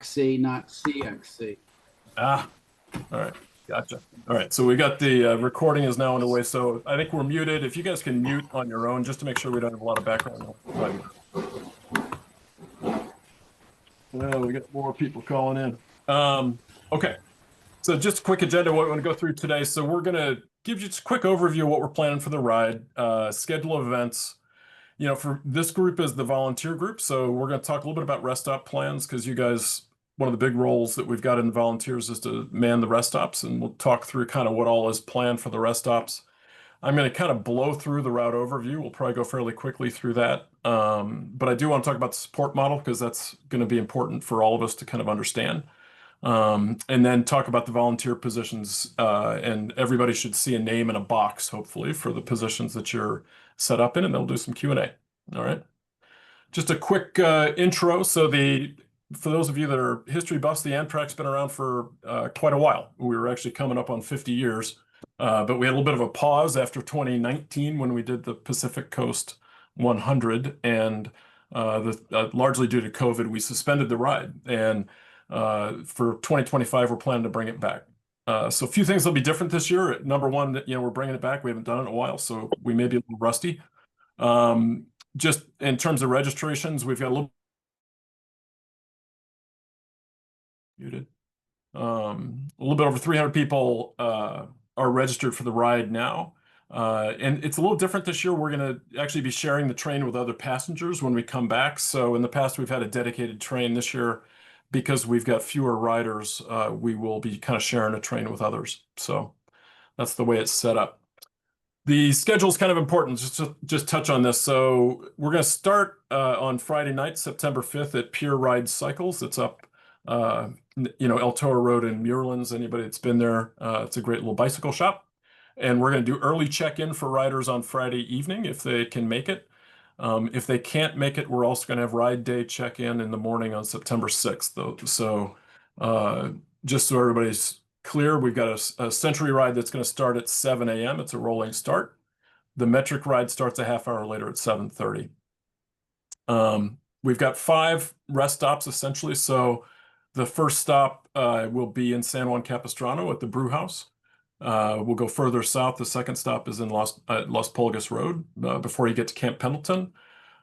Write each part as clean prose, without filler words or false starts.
C, not CXC. Ah, all right. Gotcha. All right. So we got the recording is now underway. So I think we're muted. If you guys can mute on your own, just to make sure we don't have a lot of background noise. Well, we got more people calling in. Okay. So just a quick agenda, what we want to go through today. So we're going to give you just a quick overview of what we're planning for the ride, schedule of events. You know, for this group is the volunteer group. So we're going to talk a little bit about rest stop plans because you guys, one of the big roles that we've got in volunteers is to man the rest stops. And we'll talk through kind of what all is planned for the rest stops. I'm going to kind of blow through the route overview. We'll probably go fairly quickly through that. But I do want to talk about the support model because that's going to be important for all of us to kind of understand. And then talk about the volunteer positions, and everybody should see a name in a box, hopefully, for the positions that you're set up in, and they'll do some Q&A. All right. Just a quick intro. So for those of you that are history buffs, the Amtrak's been around for quite a while. We were actually coming up on 50 years, but we had a little bit of a pause after 2019 when we did the Pacific Coast 100, and largely due to COVID, we suspended the ride. And for 2025, we're planning to bring it back. So a few things will be different this year. Number one, we're bringing it back. We haven't done it in a while, so we may be a little rusty. Just in terms of registrations, we've got a little muted. A little bit over 300 people are registered for the ride now. And it's a little different this year. We're going to actually be sharing the train with other passengers when we come back. So in the past, we've had a dedicated train. This year, because we've got fewer riders, we will be kind of sharing a train with others. So that's the way it's set up. The schedule is kind of important. Just touch on this. So we're going to start on Friday night, September 5th at Pure Ride Cycles. It's up, El Toro Road in Muirlands. Anybody that's been there, it's a great little bicycle shop. And we're going to do early check-in for riders on Friday evening if they can make it. If they can't make it, we're also going to have ride day check-in in the morning on September 6th, though. So just so everybody's clear, we've got a Century ride that's going to start at 7 a.m. It's a rolling start. The Metric ride starts a half hour later at 7:30. We've got 5 rest stops, essentially. So the first stop will be in San Juan Capistrano at the Brew House. We'll go further south. The second stop is in Las Pulgas Road before you get to Camp Pendleton.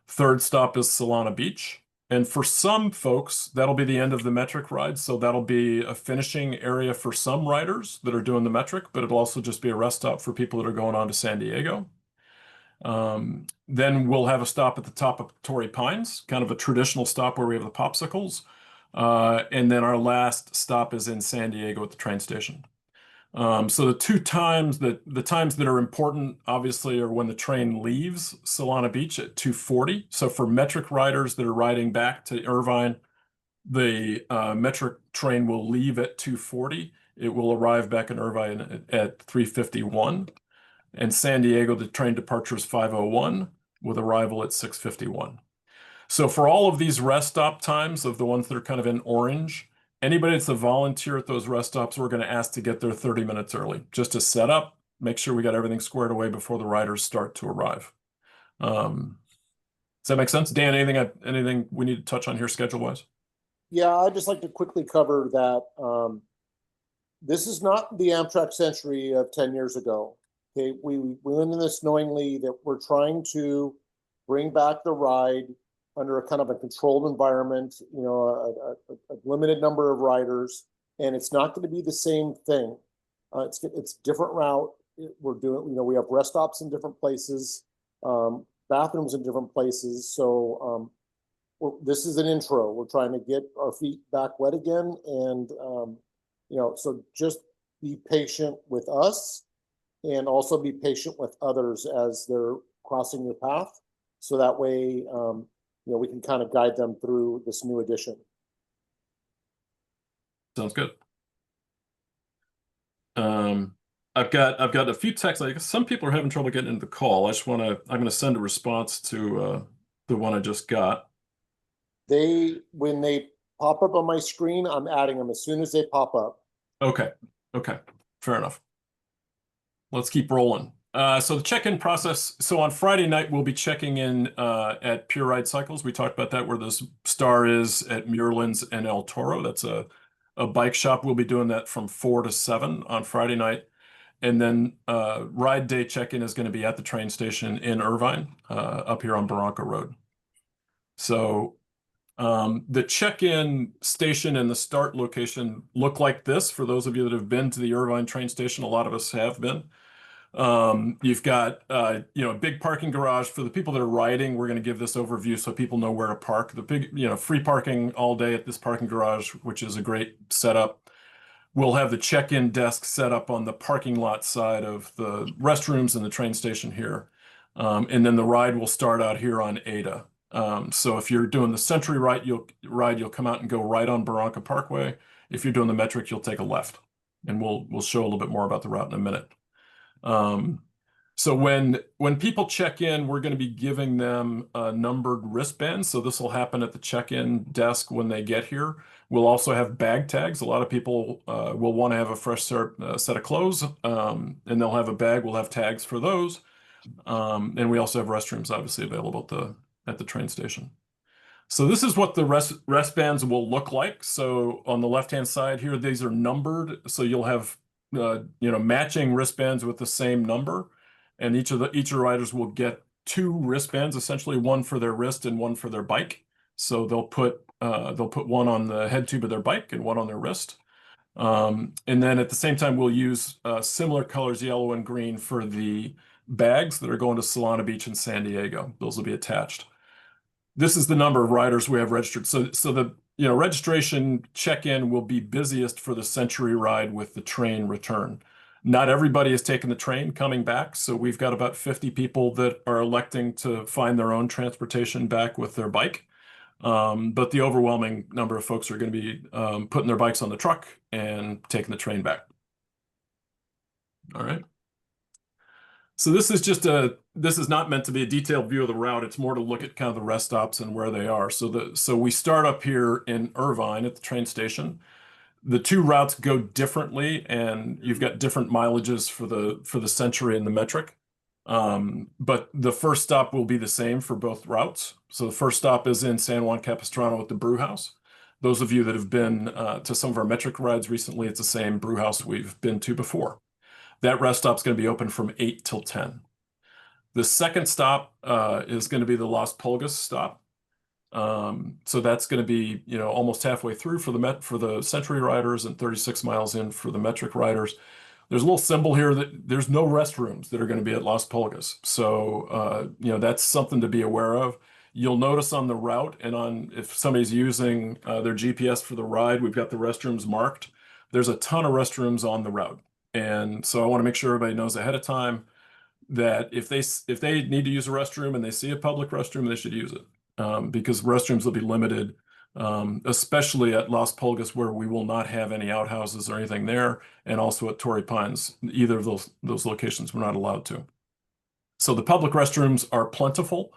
Third stop is Solana Beach. And for some folks, that'll be the end of the Metric ride. So that'll be a finishing area for some riders that are doing the Metric, but it'll also just be a rest stop for people that are going on to San Diego. Then we'll have a stop at the top of Torrey Pines, kind of a traditional stop where we have the popsicles. And then our last stop is in San Diego at the train station. So the times that are important, obviously, are when the train leaves Solana Beach at 2:40. So for Metric riders that are riding back to Irvine, the Metric train will leave at 2:40. It will arrive back in Irvine at 3:51. And San Diego, the train departure is 5:01 with arrival at 6:51. So for all of these rest stop times of the ones that are kind of in orange, anybody that's a volunteer at those rest stops, we're going to ask to get there 30 minutes early, just to set up, make sure we got everything squared away before the riders start to arrive. Does that make sense? Dan, anything we need to touch on here schedule-wise? Yeah, I'd just like to quickly cover that this is not the Amtrak Century of 10 years ago. Okay, we went into this knowingly that we're trying to bring back the ride under a kind of a controlled environment, a limited number of riders, and it's not going to be the same thing. It's different route. We're doing, we have rest stops in different places, bathrooms in different places. So this is an intro. We're trying to get our feet back wet again, and so just be patient with us, and also be patient with others as they're crossing your path, so that way we can kind of guide them through this new edition. Sounds good. I've got a few texts. Like some people are having trouble getting into the call. I'm going to send a response to the one I just got. When they pop up on my screen, I'm adding them as soon as they pop up. Okay. Fair enough. Let's keep rolling. So the check-in process. So on Friday night, we'll be checking in at Pure Ride Cycles. We talked about that, where the Star is at Muirlands and El Toro. That's a bike shop. We'll be doing that from 4 to 7 on Friday night. And then ride day check-in is going to be at the train station in Irvine, up here on Barranca Road. So the check-in station and the start location look like this. For those of you that have been to the Irvine train station, a lot of us have been. You've got a big parking garage. For the people that are riding, we're going to give this overview so people know where to park. The big, free parking all day at this parking garage, which is a great setup. We'll have the check-in desk set up on the parking lot side of the restrooms and the train station here. And then the ride will start out here on Ada. So if you're doing the Century ride, you'll come out and go right on Barranca Parkway. If you're doing the Metric, you'll take a left. And we'll show a little bit more about the route in a minute. So when people check in, we're going to be giving them numbered wristbands. So this will happen at the check-in desk when they get here. We'll also have bag tags. A lot of people will want to have a fresh set of clothes, and they'll have a bag. We'll have tags for those. And we also have restrooms obviously available at the train station. So this is what the wristbands will look like. So on the left-hand side here, these are numbered. So you'll have matching wristbands with the same number, and each of the riders will get 2 wristbands, essentially one for their wrist and one for their bike. So they'll put one on the head tube of their bike and one on their wrist. And then at the same time, we'll use similar colors, yellow and green, for the bags that are going to Solana Beach and San Diego. Those will be attached. This is the number of riders we have registered. So the registration check-in will be busiest for the Century ride with the train return. Not everybody is taking the train coming back, so we've got about 50 people that are electing to find their own transportation back with their bike. But the overwhelming number of folks are going to be putting their bikes on the truck and taking the train back. All right. So this is not meant to be a detailed view of the route. It's more to look at kind of the rest stops and where they are. So we start up here in Irvine at the train station. The 2 routes go differently, and you've got different mileages for the Century and the Metric. But the first stop will be the same for both routes. So the first stop is in San Juan Capistrano at the brew house. Those of you that have been to some of our Metric rides recently, it's the same brew house we've been to before. That rest stop's going to be open from 8 till 10. The second stop is going to be the Las Pulgas stop. So that's going to be almost halfway through for the Century riders and 36 miles in for the Metric riders. There's a little symbol here that there's no restrooms that are going to be at Las Pulgas. So that's something to be aware of. You'll notice on the route, and if somebody's using their GPS for the ride, we've got the restrooms marked. There's a ton of restrooms on the route. And so I want to make sure everybody knows ahead of time that if they need to use a restroom and they see a public restroom, they should use it, because restrooms will be limited, especially at Las Pulgas, where we will not have any outhouses or anything there, and also at Torrey Pines. Either of those locations we're not allowed to. So the public restrooms are plentiful.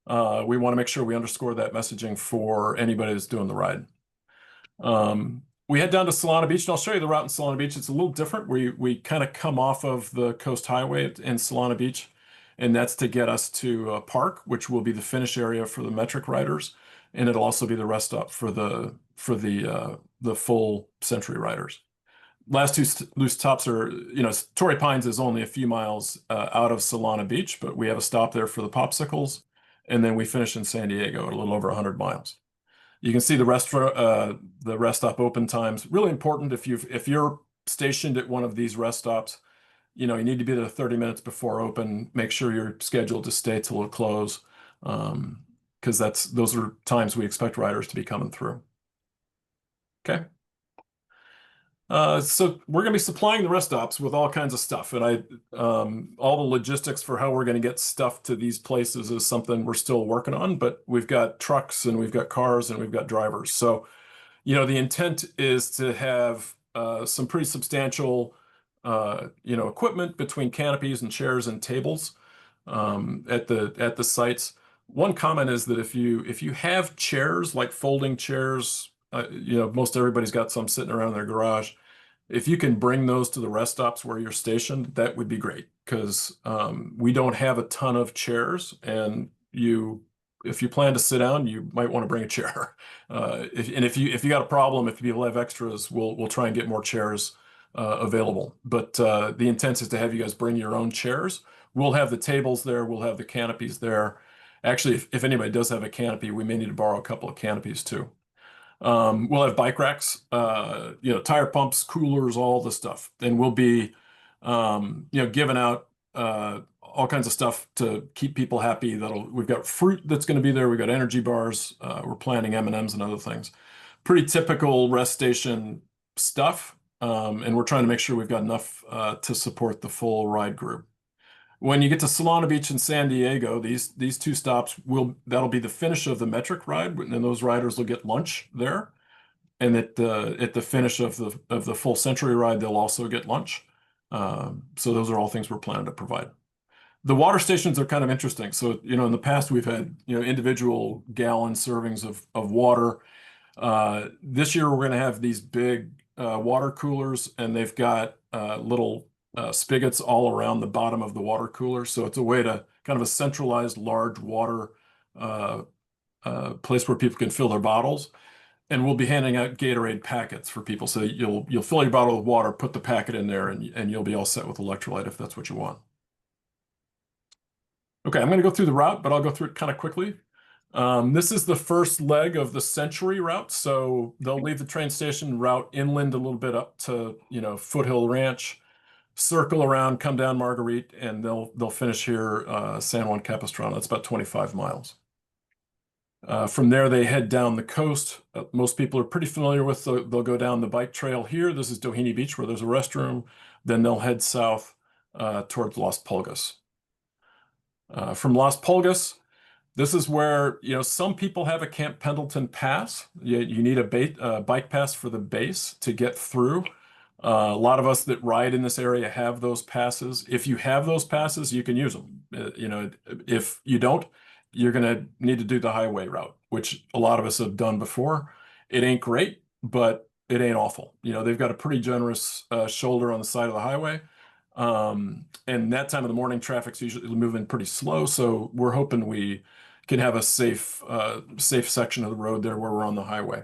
We want to make sure we underscore that messaging for anybody that's doing the ride. We head down to Solana Beach, and I'll show you the route in Solana Beach. It's a little different. We kind of come off of the Coast Highway in Solana Beach, and that's to get us to a park, which will be the finish area for the Metric riders, and it'll also be the rest stop for the full Century riders. Last 2 loose stops are, Torrey Pines is only a few miles out of Solana Beach, but we have a stop there for the popsicles, and then we finish in San Diego at a little over 100 miles. You can see the rest stop open times. Really important if you're stationed at one of these rest stops, you need to be there 30 minutes before open. Make sure you're scheduled to stay till it close, because those are times we expect riders to be coming through. Okay. So we're going to be supplying the rest stops with all kinds of stuff, and all the logistics for how we're going to get stuff to these places is something we're still working on. But we've got trucks and we've got cars and we've got drivers. So, the intent is to have some pretty substantial, equipment between canopies and chairs and tables at the sites. One comment is that if you have chairs, like folding chairs, most everybody's got some sitting around their garage. If you can bring those to the rest stops where you're stationed, that would be great, because we don't have a ton of chairs, and if you plan to sit down, you might want to bring a chair. If you got a problem, if people have extras, we'll try and get more chairs available. But the intent is to have you guys bring your own chairs. We'll have the tables there. We'll have the canopies there. Actually, if anybody does have a canopy, we may need to borrow a couple of canopies too. We'll have bike racks, tire pumps, coolers, all the stuff. And we'll be, giving out all kinds of stuff to keep people happy. We've got fruit that's going to be there. We've got energy bars. We're planning M&Ms and other things. Pretty typical rest station stuff. And we're trying to make sure we've got enough to support the full ride group. When you get to Solana Beach and San Diego, these two stops that'll be the finish of the metric ride, and those riders will get lunch there. And at the finish of the full Century ride, they'll also get lunch. So those are all things we're planning to provide. The water stations are kind of interesting. So, in the past we've had, individual gallon servings of water. This year we're going to have these big water coolers, and they've got little spigots all around the bottom of the water cooler. So it's a way to kind of a centralized large water place where people can fill their bottles. And we'll be handing out Gatorade packets for people. So you'll fill your bottle with water, put the packet in there, and you'll be all set with electrolyte if that's what you want. Okay, I'm going to go through the route, but I'll go through it kind of quickly. This is the first leg of the Century route. So they'll leave the train station, route inland a little bit up to, Foothill Ranch, circle around, come down Marguerite, and they'll finish here, San Juan Capistrano. That's about 25 miles. From there, they head down the coast. Most people are pretty familiar with, they'll go down the bike trail here. This is Doheny Beach, where there's a restroom. Then they'll head south towards Las Pulgas. From Las Pulgas, this is where, some people have a Camp Pendleton pass. You need a bike pass for the base to get through. A lot of us that ride in this area have those passes. If you have those passes, you can use them. If you don't, you're going to need to do the highway route, which a lot of us have done before. It ain't great, but it ain't awful. They've got a pretty generous shoulder on the side of the highway. And that time of the morning, traffic's usually moving pretty slow. So we're hoping we can have a safe section of the road there where we're on the highway.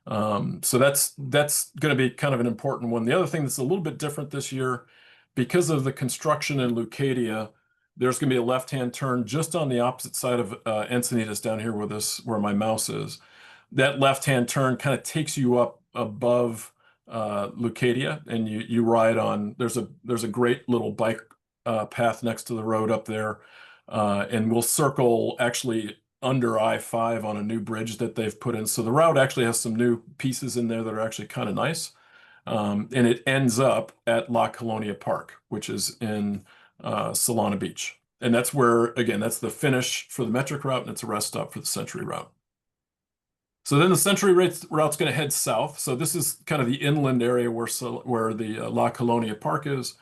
So that's going to be kind of an important one. The other thing that's a little bit different this year, because of the construction in Leucadia, there's going to be a left-hand turn just on the opposite side of Encinitas down here where my mouse is. That left-hand turn kind of takes you up above Leucadia, and you ride on. There's a great little bike path next to the road up there, and we'll circle actually under I-5 on a new bridge that they've put in. So the route actually has some new pieces in there that are actually kind of nice. And it ends up at La Colonia Park, which is in Solana Beach. And that's where, again, that's the finish for the metric route, and it's a rest stop for the Century route. So then the Century route's going to head south. So this is kind of the inland area where the La Colonia Park is.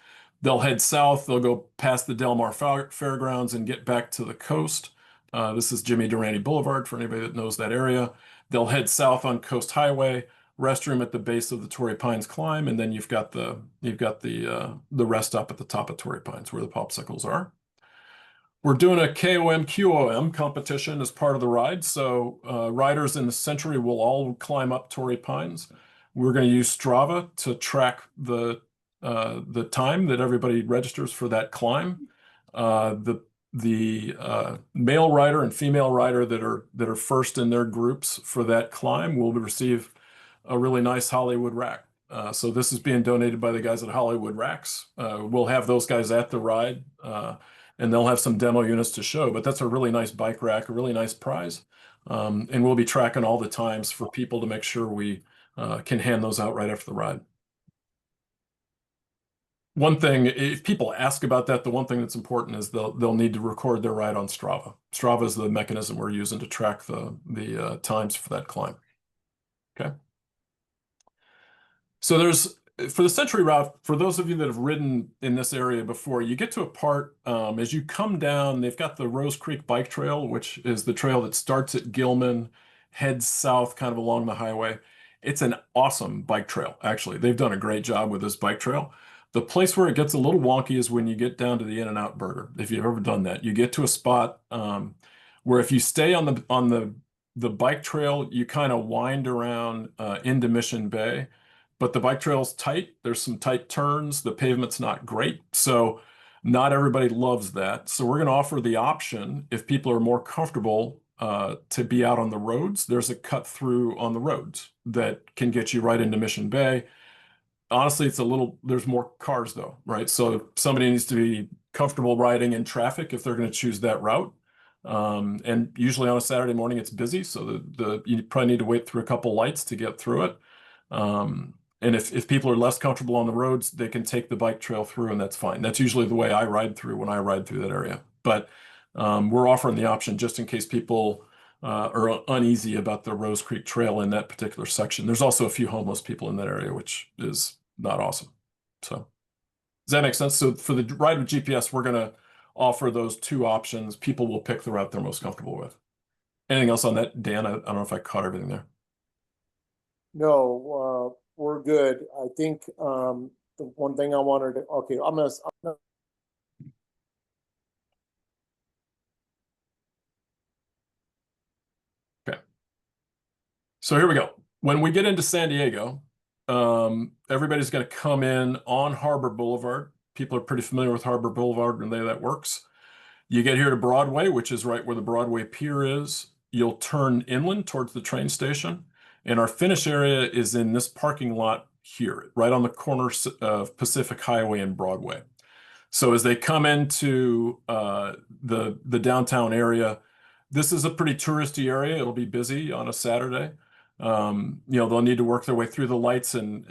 They'll head south. They'll go past the Del Mar Fairgrounds and get back to the coast. This is Jimmy Durante Boulevard for anybody that knows that area. They'll head south on Coast Highway, restroom at the base of the Torrey Pines climb, and then you've got the rest stop at the top of Torrey Pines where the popsicles are. We're doing a KOM QOM competition as part of the ride. So riders in the Century will all climb up Torrey Pines. We're going to use Strava to track the time that everybody registers for that climb. The male rider and female rider that are first in their groups for that climb will receive a really nice Hollywood rack. So this is being donated by the guys at Hollywood Racks. We'll have those guys at the ride, and they'll have some demo units to show, but that's a really nice bike rack, a really nice prize. And we'll be tracking all the times for people to make sure we can hand those out right after the ride. One thing, if people ask about that, the one thing that's important is they'll need to record their ride on Strava. Strava is the mechanism we're using to track the times for that climb. Okay. So for the Century route, for those of you that have ridden in this area before, you get to a part, as you come down, they've got the Rose Creek Bike Trail, which is the trail that starts at Gilman, heads south kind of along the highway. It's an awesome bike trail, actually. They've done a great job with this bike trail. The place where it gets a little wonky is when you get down to the In-N-Out Burger. If you've ever done that, you get to a spot where if you stay on the bike trail, you kind of wind around into Mission Bay, but the bike trail's tight. There's some tight turns. The pavement's not great, so not everybody loves that. So we're going to offer the option if people are more comfortable to be out on the roads. There's a cut through on the roads that can get you right into Mission Bay. Honestly, there's more cars though, right? So somebody needs to be comfortable riding in traffic if they're going to choose that route. And usually on a Saturday morning, it's busy. So you probably need to wait through a couple lights to get through it. And if people are less comfortable on the roads, they can take the bike trail through, and that's fine. That's usually the way I ride through when I ride through that area. But we're offering the option just in case people are uneasy about the Rose Creek Trail in that particular section. There's also a few homeless people in that area, which is not awesome. So does that make sense? So for the ride with GPS, we're going to offer those two options. People will pick the route they're most comfortable with. Anything else on that, Dan? I don't know if I caught everything there. No, we're good. I think the one thing I wanted to, okay, I'm gonna Okay. So here we go. When we get into San Diego, everybody's going to come in on Harbor Boulevard. People are pretty familiar with Harbor Boulevard and the way that works. You get here to Broadway, which is right where the Broadway Pier is. You'll turn inland towards the train station. And our finish area is in this parking lot here, right on the corner of Pacific Highway and Broadway. So as they come into the downtown area, this is a pretty touristy area. It'll be busy on a Saturday. They'll need to work their way through the lights and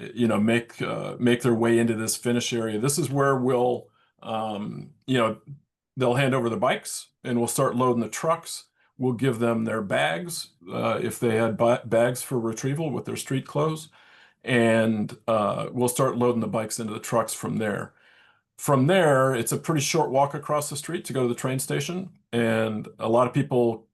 make their way into this finish area. This is where we'll they'll hand over the bikes and we'll start loading the trucks. We'll give them their bags if they had bags for retrieval with their street clothes, and we'll start loading the bikes into the trucks from there. From there, it's a pretty short walk across the street to go to the train station. And a lot of people,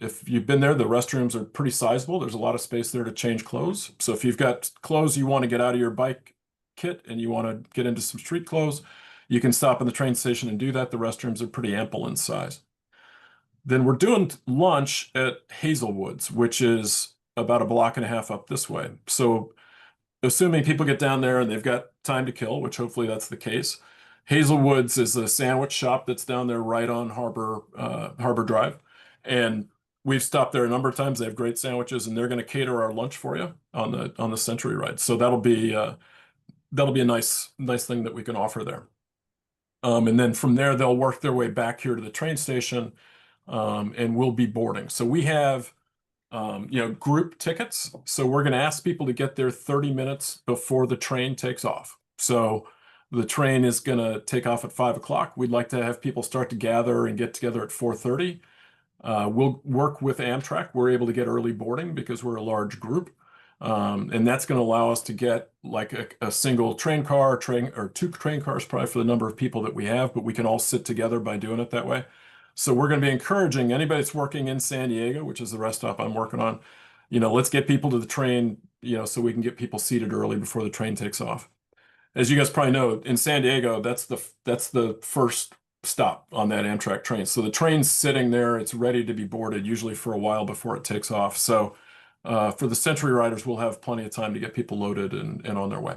if you've been there, the restrooms are pretty sizable. There's a lot of space there to change clothes. So if you've got clothes you want to get out of your bike kit and you want to get into some street clothes, you can stop in the train station and do that. The restrooms are pretty ample in size. Then we're doing lunch at Hazelwoods, which is about a block and a half up this way. So assuming people get down there and they've got time to kill, which hopefully that's the case, Hazelwoods is a sandwich shop that's down there right on Harbor Drive. And we've stopped there a number of times. They have great sandwiches, and they're going to cater our lunch for you on the Century ride. So that'll be a nice thing that we can offer there. And then from there, they'll work their way back here to the train station, and we'll be boarding. So we have group tickets. So we're going to ask people to get there 30 minutes before the train takes off. So the train is going to take off at 5 o'clock. We'd like to have people start to gather and get together at 4:30. We'll work with Amtrak. We're able to get early boarding because we're a large group. And that's going to allow us to get like a single train car, or two train cars probably for the number of people that we have, but we can all sit together by doing it that way. So we're going to be encouraging anybody that's working in San Diego, which is the rest stop I'm working on, let's get people to the train, so we can get people seated early before the train takes off. As you guys probably know, in San Diego, that's the first stop on that Amtrak train. So the train's sitting there, it's ready to be boarded, usually for a while before it takes off. So for the Century riders, we'll have plenty of time to get people loaded and on their way.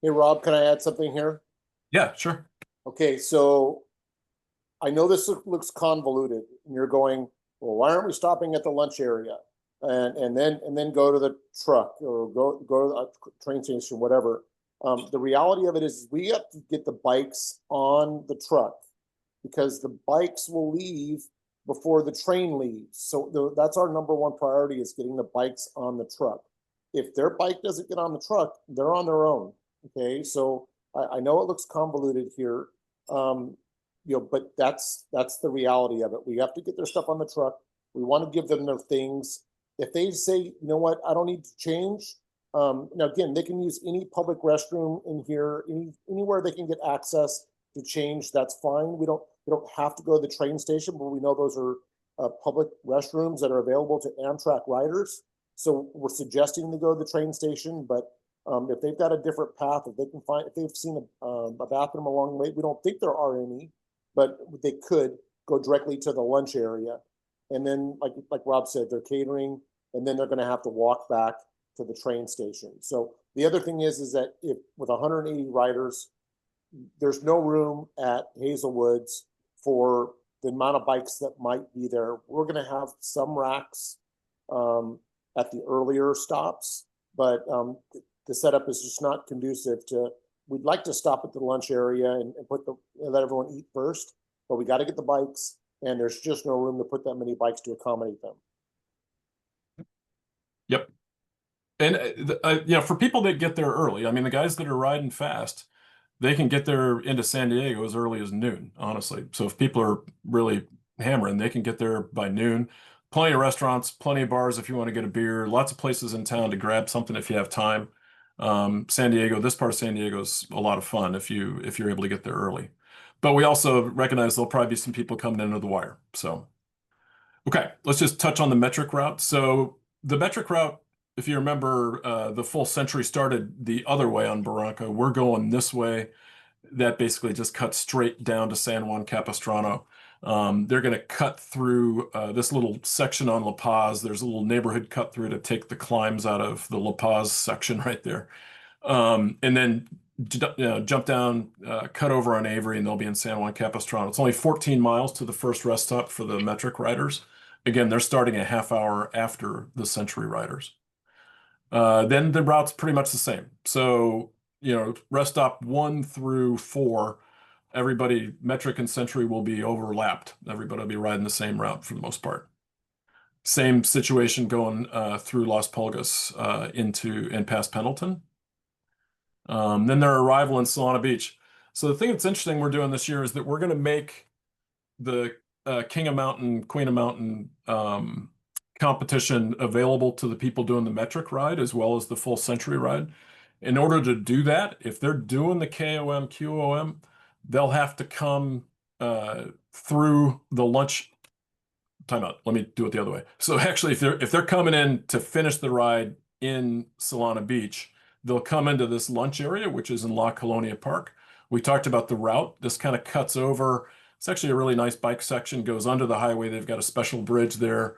Hey, Rob, can I add something here? Yeah, sure. Okay, so I know this looks convoluted, and you're going, well, why aren't we stopping at the lunch area and then go to the truck or go to the train station, whatever. The reality of it is we have to get the bikes on the truck because the bikes will leave before the train leaves. So that's our number one priority, is getting the bikes on the truck. If their bike doesn't get on the truck, they're on their own. Okay, so I know it looks convoluted here, but that's the reality of it. We have to get their stuff on the truck. We want to give them their things. If they say, you know what, I don't need to change. Now again, they can use any public restroom in here, anywhere they can get access to change. That's fine. We don't have to go to the train station, but we know those are public restrooms that are available to Amtrak riders. So we're suggesting they go to the train station, but if they've got a different path, if they can find, if they've seen a bathroom along the way, we don't think there are any, but they could go directly to the lunch area. And then, like Rob said, they're catering, and then they're going to have to walk back to the train station. So the other thing is that if with 180 riders, there's no room at Hazelwoods for the amount of bikes that might be there. We're going to have some racks at the earlier stops, but the setup is just not conducive to. We'd like to stop at the lunch area and let everyone eat first, but we got to get the bikes, and there's just no room to put that many bikes to accommodate them. Yep. And for people that get there early, I mean, the guys that are riding fast, they can get there into San Diego as early as noon, honestly. So if people are really hammering, they can get there by noon. Plenty of restaurants, plenty of bars if you want to get a beer, lots of places in town to grab something if you have time. San Diego, this part of San Diego is a lot of fun if you're able to get there early. But we also recognize there'll probably be some people coming into the wire. So, okay, let's just touch on the metric route. So the metric route, if you remember, the full century started the other way on Barranca. We're going this way. That basically just cuts straight down to San Juan Capistrano. They're going to cut through this little section on La Paz. There's a little neighborhood cut through to take the climbs out of the La Paz section right there. And then jump down, cut over on Avery, and they'll be in San Juan Capistrano. It's only 14 miles to the first rest stop for the metric riders. Again, they're starting a half hour after the century riders. Then the route's pretty much the same. So, rest stop 1 through 4, everybody, metric and century, will be overlapped. Everybody will be riding the same route for the most part. Same situation going through Las Pulgas and past Pendleton. Then their arrival in Solana Beach. So the thing that's interesting we're doing this year is that we're going to make the King of Mountain, Queen of Mountain competition available to the people doing the metric ride as well as the full century ride. In order to do that, if they're doing the KOM, QOM, they'll have to come through the lunch. Timeout. Let me do it the other way. So actually, if they're coming in to finish the ride in Solana Beach, they'll come into this lunch area, which is in La Colonia Park. We talked about the route. This kind of cuts over. It's actually a really nice bike section, goes under the highway. They've got a special bridge there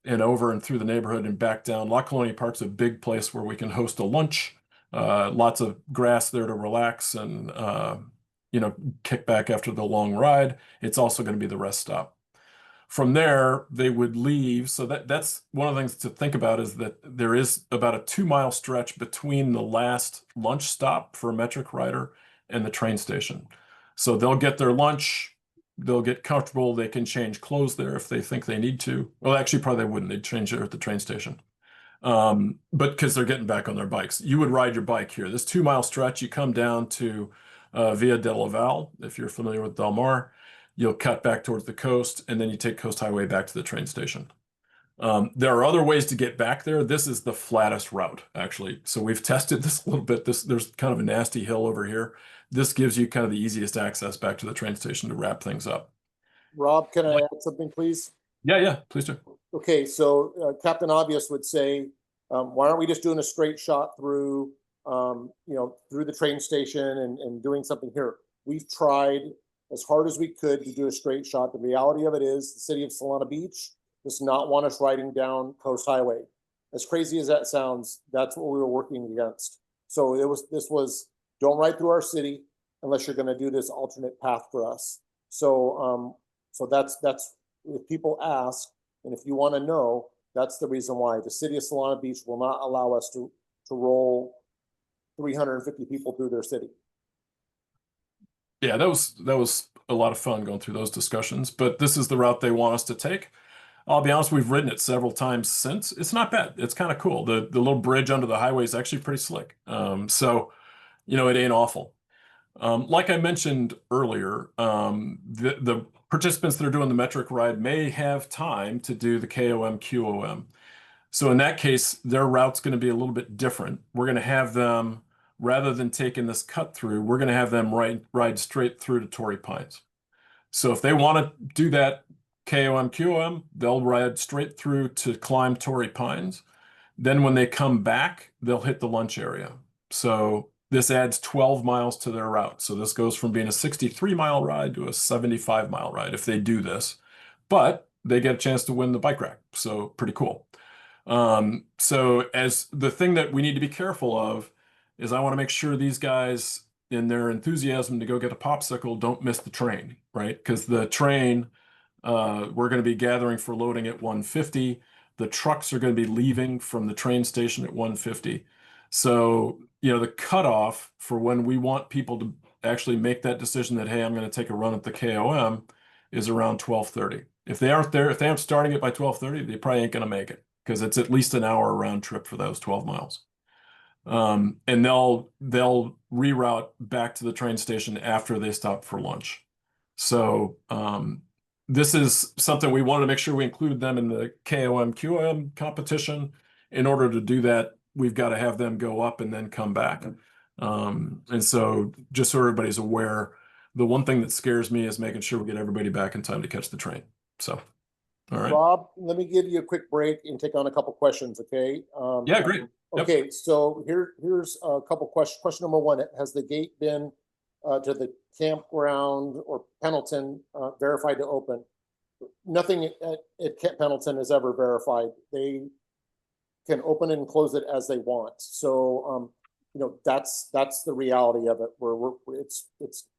and over and through the neighborhood and back down. La Colonia Park's a big place where we can host a lunch. Lots of grass there to relax and kick back after the long ride. It's also going to be the rest stop. From there, they would leave. So that's one of the things to think about, is that there is about a 2-mile stretch between the last lunch stop for a metric rider and the train station. So they'll get their lunch, they'll get comfortable, they can change clothes there if they think they need to. Well, actually, probably they wouldn't. They'd change there at the train station. But because they're getting back on their bikes. You would ride your bike here. This 2-mile stretch, you come down to Via de la Val, if you're familiar with Del Mar. You'll cut back towards the coast, and then you take Coast Highway back to the train station. There are other ways to get back there. This is the flattest route, actually. So we've tested this a little bit. There's kind of a nasty hill over here. This gives you kind of the easiest access back to the train station to wrap things up. Rob, can I add something, please? Yeah, please do. Okay, so Captain Obvious would say, why aren't we just doing a straight shot through, through the train station and doing something here? We've tried as hard as we could to do a straight shot. The reality of it is the city of Solana Beach does not want us riding down Coast Highway. As crazy as that sounds, that's what we were working against. So this was don't ride through our city unless you're going to do this alternate path for us. So that's if people ask, and if you want to know, that's the reason why the city of Solana Beach will not allow us to roll 350 people through their city. Yeah, that was a lot of fun going through those discussions, but this is the route they want us to take. I'll be honest, we've ridden it several times since. It's not bad. It's kind of cool. The little bridge under the highway is actually pretty slick. So, it ain't awful. Like I mentioned earlier, the participants that are doing the metric ride may have time to do the KOM, QOM. So in that case, their route's going to be a little bit different. We're going to have them, rather than taking this cut through, we're going to have them ride straight through to Torrey Pines. So if they want to do that KOM, QOM, they'll ride straight through to climb Torrey Pines. Then when they come back, they'll hit the lunch area. So this adds 12 miles to their route. So this goes from being a 63-mile ride to a 75-mile ride if they do this. But they get a chance to win the bike rack. So pretty cool. So as the thing that we need to be careful of is I want to make sure these guys in their enthusiasm to go get a popsicle don't miss the train, right? Because the train, we're going to be gathering for loading at 1:50. The trucks are going to be leaving from the train station at 1:50. So, the cutoff for when we want people to actually make that decision that, hey, I'm going to take a run at the KOM is around 12:30. If they aren't starting it by 12:30, they probably ain't going to make it because it's at least an hour round trip for those 12 miles. And they'll reroute back to the train station after they stop for lunch. So this is something we wanted to make sure we included them in the KOM QOM competition. In order to do that, we've got to have them go up and then come back. And so just so everybody's aware, the one thing that scares me is making sure we get everybody back in time to catch the train. So, all right. Rob, let me give you a quick break and take on a couple questions, okay? Yeah, great. Yep. Okay, so here's a couple questions. Question number one, has the gate been to the campground or Pendleton verified to open? Nothing at Pendleton is ever verified. They can open and close it as they want. So, that's the reality of it.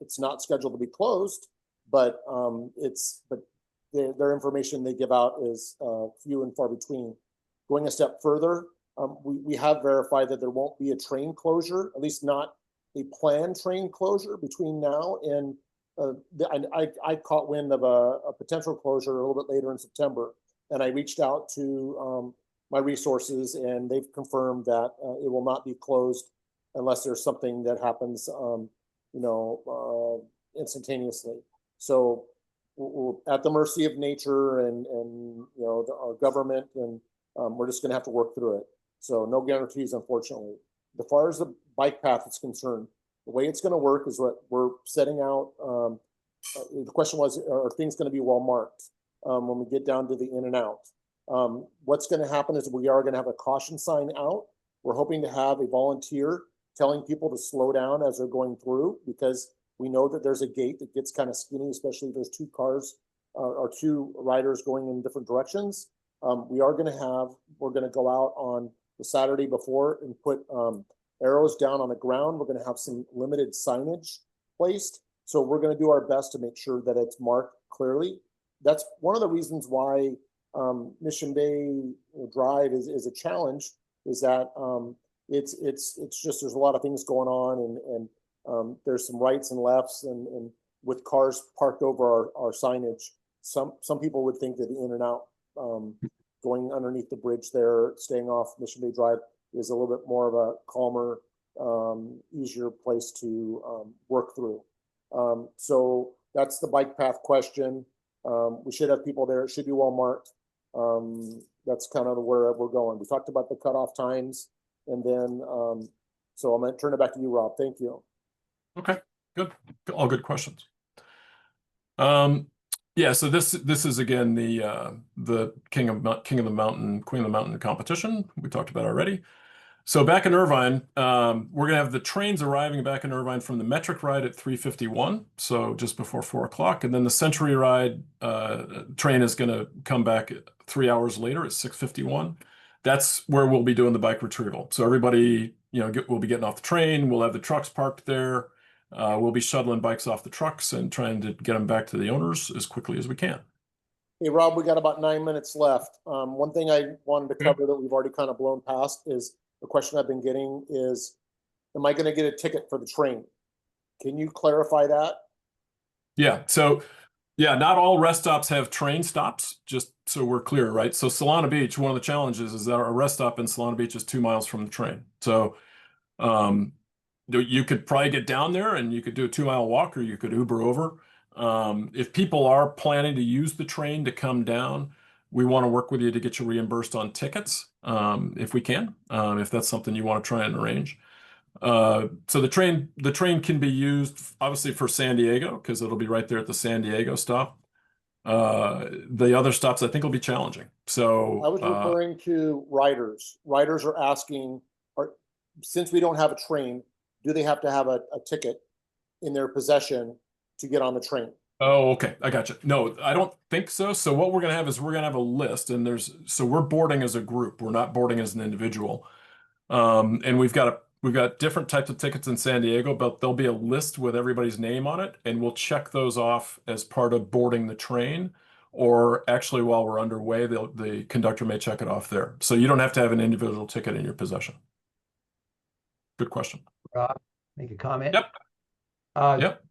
It's not scheduled to be closed, but their information they give out is few and far between. Going a step further, we have verified that there won't be a train closure, at least not a planned train closure between now and I caught wind of a potential closure a little bit later in September, and I reached out to my resources, and they've confirmed that it will not be closed unless there's something that happens, instantaneously. So we're at the mercy of nature and our government, and we're just going to have to work through it. So no guarantees, unfortunately. As far as the bike path is concerned, the way it's going to work is what we're setting out. The question was, are things going to be well marked when we get down to the in and out? What's going to happen is we are going to have a caution sign out. We're hoping to have a volunteer telling people to slow down as they're going through, because we know that there's a gate that gets kind of skinny, especially if there's two cars or two riders going in different directions. We're going to go out on the Saturday before and put arrows down on the ground. We're going to have some limited signage placed. So we're going to do our best to make sure that it's marked clearly. That's one of the reasons why Mission Bay Drive is a challenge, is that it's just, there's a lot of things going on, and there's some rights and lefts, and with cars parked over our signage. Some people would think that the in and out going underneath the bridge there, staying off Mission Bay Drive, is a little bit more of a calmer, easier place to work through. So that's the bike path question. We should have people there. It should be well marked. That's kind of where we're going. We talked about the cutoff times, and then so I'm going to turn it back to you, Rob. Thank you. Okay, good. All good questions. Yeah, so this is again the King of the Mountain, Queen of the Mountain competition we talked about already. So back in Irvine, we're gonna have the trains arriving back in Irvine from the Metric ride at 3:51, so just before 4 o'clock, and then the Century ride train is gonna come back 3 hours later at 6:51. That's where we'll be doing the bike retrieval. So everybody, we'll be getting off the train. We'll have the trucks parked there. We'll be shuttling bikes off the trucks and trying to get them back to the owners as quickly as we can. Hey, Rob, we got about 9 minutes left. One thing I wanted to cover that we've already kind of blown past is the question I've been getting is, am I going to get a ticket for the train? Can you clarify that? Yeah. So, yeah, not all rest stops have train stops, just so we're clear, right? So Solana Beach, one of the challenges is that our rest stop in Solana Beach is 2 miles from the train. So you could probably get down there and you could do a 2-mile walk, or you could Uber over. If people are planning to use the train to come down, we want to work with you to get you reimbursed on tickets, if we can, if that's something you want to try and arrange. So the train can be used obviously for San Diego, because it'll be right there at the San Diego stop. The other stops I think will be challenging. So I was referring to riders. Riders are asking, since we don't have a train, do they have to have a ticket in their possession to get on the train? oh, okay. I got you. No, I don't think so. So what we're gonna have is we're gonna have a list, and so we're boarding as a group. We're not boarding as an individual. And we've got different types of tickets in San Diego, but there'll be a list with everybody's name on it, and we'll check those off as part of boarding the train. Or actually, while we're underway, the conductor may check it off there. So you don't have to have an individual ticket in your possession. Good question. Rob, make a comment? Yep. Yep.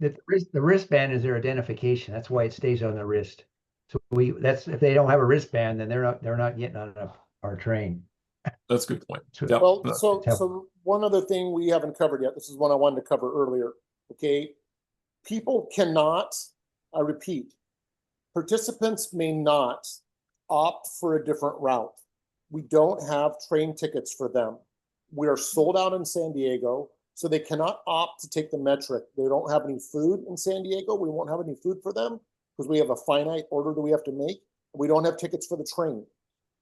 The wristband is their identification. That's why it stays on the wrist. So that's if they don't have a wristband, then they're not getting on our train. That's a good point. So- Yep. Well, so one other thing we haven't covered yet, this is one I wanted to cover earlier, okay? People cannot, I repeat, participants may not opt for a different route. We don't have train tickets for them. We are sold out in San Diego, so they cannot opt to take the metric. They don't have any food in San Diego. We won't have any food for them because we have a finite order that we have to make. We don't have tickets for the train.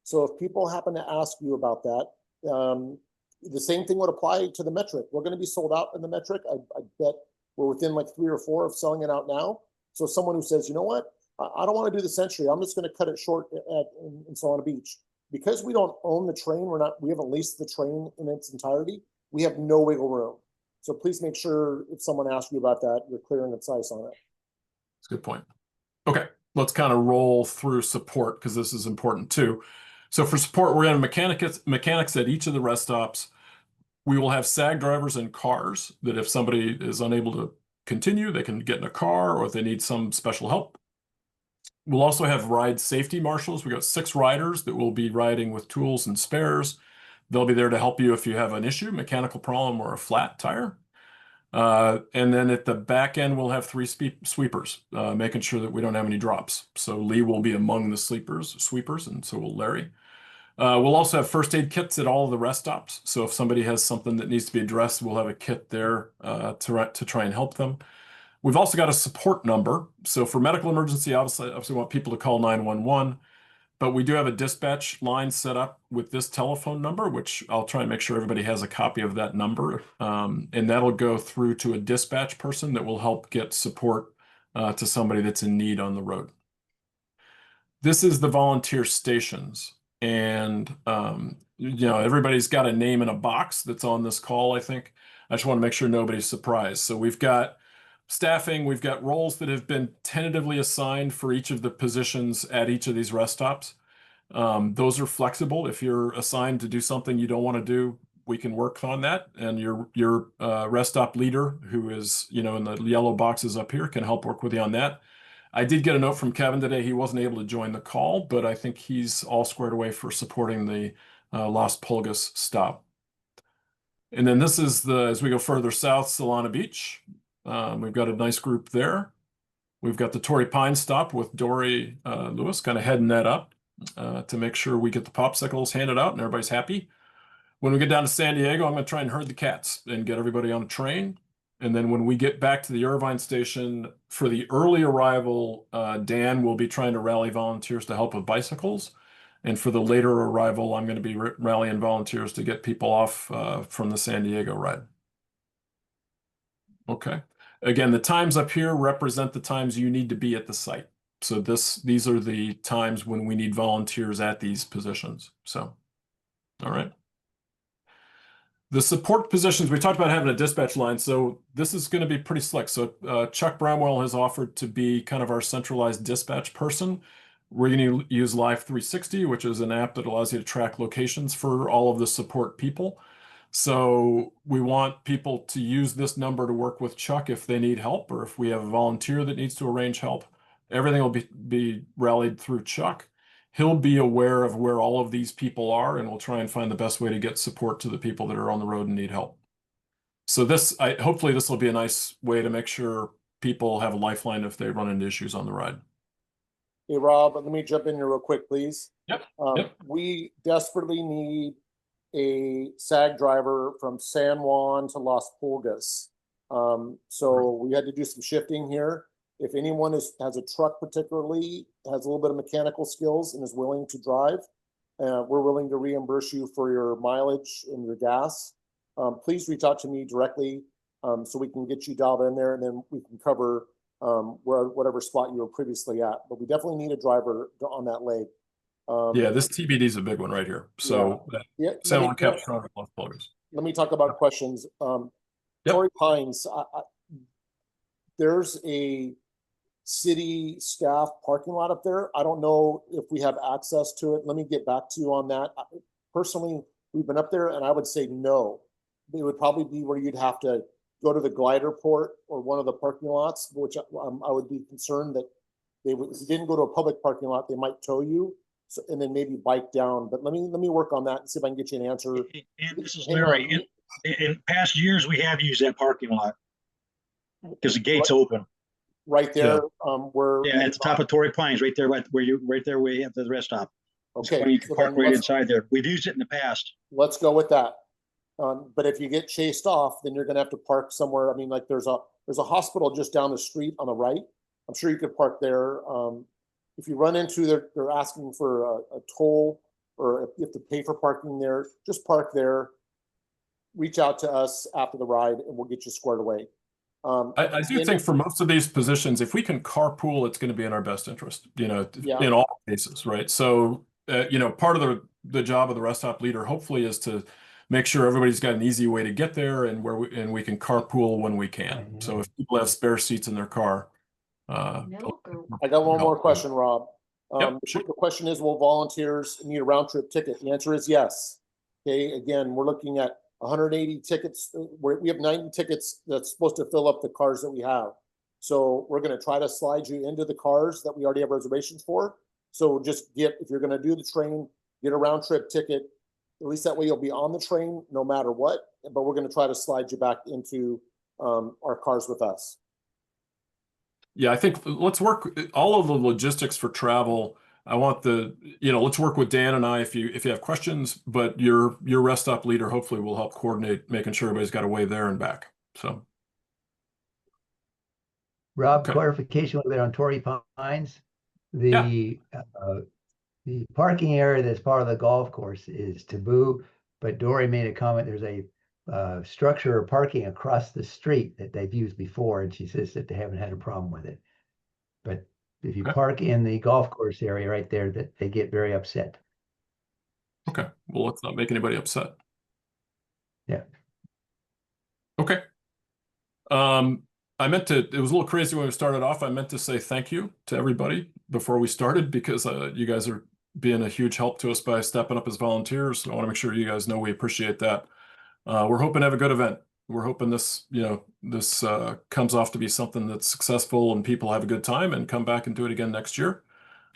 So if people happen to ask you about that, the same thing would apply to the metric. We're going to be sold out in the metric. I bet we're within like 3 or 4 of selling it out now. So someone who says, you know what, I don't want to do the Century. I'm just going to cut it short in Solana Beach. Because we don't own the train, we haven't leased the train in its entirety. We have no wiggle room. So please make sure if someone asks you about that, you're clear and concise on it. That's a good point. Okay, let's kind of roll through support because this is important too. So for support, we're going to have mechanics at each of the rest stops. We will have SAG drivers in cars that if somebody is unable to continue, they can get in a car, or if they need some special help. We'll also have ride safety marshals. We got 6 riders that will be riding with tools and spares. They'll be there to help you if you have an issue, mechanical problem, or a flat tire. And then at the back end, we'll have 3 sweepers, making sure that we don't have any drops. So Lee will be among the sweepers, and so will Larry. We'll also have first aid kits at all of the rest stops. So if somebody has something that needs to be addressed, we'll have a kit there to try and help them. We've also got a support number. So for medical emergency, obviously we want people to call 911. But we do have a dispatch line set up with this telephone number, which I'll try and make sure everybody has a copy of that number. And that'll go through to a dispatch person that will help get support to somebody that's in need on the road. This is the volunteer stations. And, everybody's got a name in a box that's on this call, I think. I just want to make sure nobody's surprised. So we've got staffing, we've got roles that have been tentatively assigned for each of the positions at each of these rest stops. Those are flexible. If you're assigned to do something you don't want to do, we can work on that. And your rest stop leader, who is in the yellow boxes up here, can help work with you on that. I did get a note from Kevin today. He wasn't able to join the call, but I think he's all squared away for supporting the Las Pulgas stop. And then this is as we go further south, Solana Beach. We've got a nice group there. We've got the Torrey Pines stop with Dory Lewis kind of heading that up to make sure we get the popsicles handed out and everybody's happy. When we get down to San Diego, I'm going to try and herd the cats and get everybody on a train. And then when we get back to the Irvine station for the early arrival, Dan will be trying to rally volunteers to help with bicycles. And for the later arrival, I'm going to be rallying volunteers to get people off from the San Diego ride. Okay. Again, the times up here represent the times you need to be at the site. So these are the times when we need volunteers at these positions. So, all right. The support positions, we talked about having a dispatch line. So this is going to be pretty slick. So Chuck Bramwell has offered to be kind of our centralized dispatch person. We're going to use Live 360, which is an app that allows you to track locations for all of the support people. So we want people to use this number to work with Chuck if they need help, or if we have a volunteer that needs to arrange help. Everything will be rallied through Chuck. He'll be aware of where all of these people are, and we'll try and find the best way to get support to the people that are on the road and need help. So hopefully this will be a nice way to make sure people have a lifeline if they run into issues on the ride. Hey, Rob, let me jump in here real quick, please. Yep. We desperately need a SAG driver from San Juan to Las Pulgas. So we had to do some shifting here. If anyone has a truck particularly, has a little bit of mechanical skills and is willing to drive, we're willing to reimburse you for your mileage and your gas. Please reach out to me directly so we can get you dialed in there, and then we can cover whatever spot you were previously at. But we definitely need a driver on that leg. Yeah, this TBD is a big one right here. So Yeah, San Juan Capistrano floaters. let me talk about questions. Yep. Torrey Pines, there's a city staff parking lot up there. I don't know if we have access to it. Let me get back to you on that. Personally, we've been up there, and I would say no. It would probably be where you'd have to go to the glider port or one of the parking lots, which I would be concerned that if you didn't go to a public parking lot, they might tow you. So, and then maybe bike down. But let me work on that and see if I can get you an answer. And this is Larry. In past years, we have used that parking lot because the gate's open. Right there, where at the top of Torrey Pines, right there, right there where you have the rest stop. Okay, you can park right inside there. We've used it in the past. Let's go with that. But if you get chased off, then you're going to have to park somewhere. I mean, like there's a hospital just down the street on the right. I'm sure you could park there. If you run into they're asking for a toll, or if you have to pay for parking there, just park there. Reach out to us after the ride, and we'll get you squared away. I do think for most of these positions, if we can carpool, it's going to be in our best interest, in all cases, right? So, part of the job of the rest stop leader hopefully is to make sure everybody's got an easy way to get there, and we can carpool when we can. So if people have spare seats in their car. I got one more question, Rob. Sure. The question is, will volunteers need a round trip ticket? The answer is yes. Okay, again, we're looking at 180 tickets. We have 90 tickets that's supposed to fill up the cars that we have. So we're going to try to slide you into the cars that we already have reservations for. So just if you're going to do the train, get a round trip ticket. At least that way you'll be on the train no matter what. But we're going to try to slide you back into our cars with us. Yeah, I think let's work all of the logistics for travel. I want let's work with Dan and I if you have questions, but your rest stop leader hopefully will help coordinate making sure everybody's got a way there and back. So, Rob, clarification a little bit on Torrey Pines. The parking area that's part of the golf course is taboo, but Dory made a comment. There's a structure of parking across the street that they've used before, and she says that they haven't had a problem with it. But if you park in the golf course area right there, that they get very upset. Okay. Well, let's not make anybody upset. Yeah. Okay. It was a little crazy when we started off. I meant to say thank you to everybody before we started because you guys are being a huge help to us by stepping up as volunteers. I want to make sure you guys know we appreciate that. We're hoping to have a good event. We're hoping this comes off to be something that's successful and people have a good time and come back and do it again next year.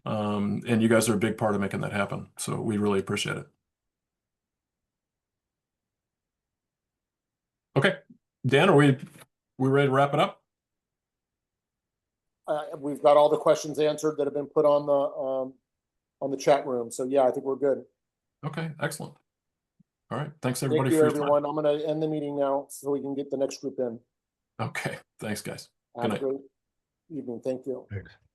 And you guys are a big part of making that happen. So we really appreciate it. Okay. Dan, are we ready to wrap it up? We've got all the questions answered that have been put on the chat room. So yeah, I think we're good. Okay, excellent. All right. Thanks everybody for your time. everyone. I'm going to end the meeting now so we can get the next group in. Okay. Thanks, guys. Have a great evening. Thank you. Thanks.